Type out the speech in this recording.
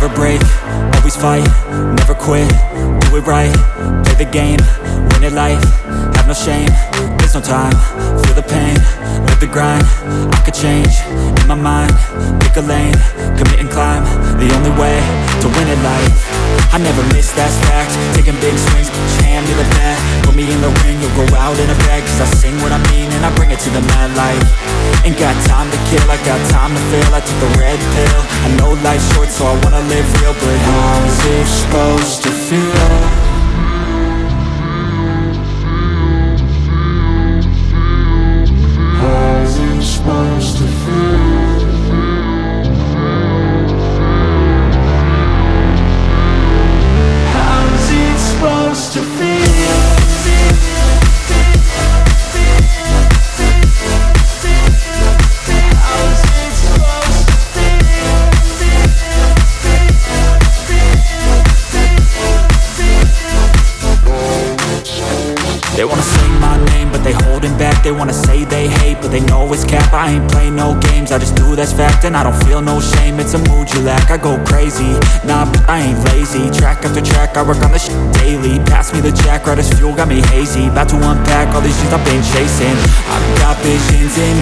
never break, always fight, never quit, do it right, play the game, win it life, have no shame, there's no time, feel the pain, live the grind, I could change, in my mind, pick a lane, commit and climb, the only way to win it life. I never miss, that's fact, taking big swings, hand me the bat, put me in the ring, you'll go out in a bag, cause I sing what I mean and I bring it to the mad light. Ain't got time to kill, I got time to feel, I took the red pill, I know life's short so I wanna live real, but how's it supposed to feel? How's it supposed to feel? How's it supposed to feel? They wanna say my name, but they holding back. They wanna say they hate, but they know it's cap. I ain't play no games, I just do that's fact. And I don't feel no shame, it's a mood you lack. I go crazy, nah, but I ain't lazy. Track after track, I work on this shit daily. Pass me the jack, right as fuel, got me hazy. About to unpack all these shit I've been chasing. I've got visions in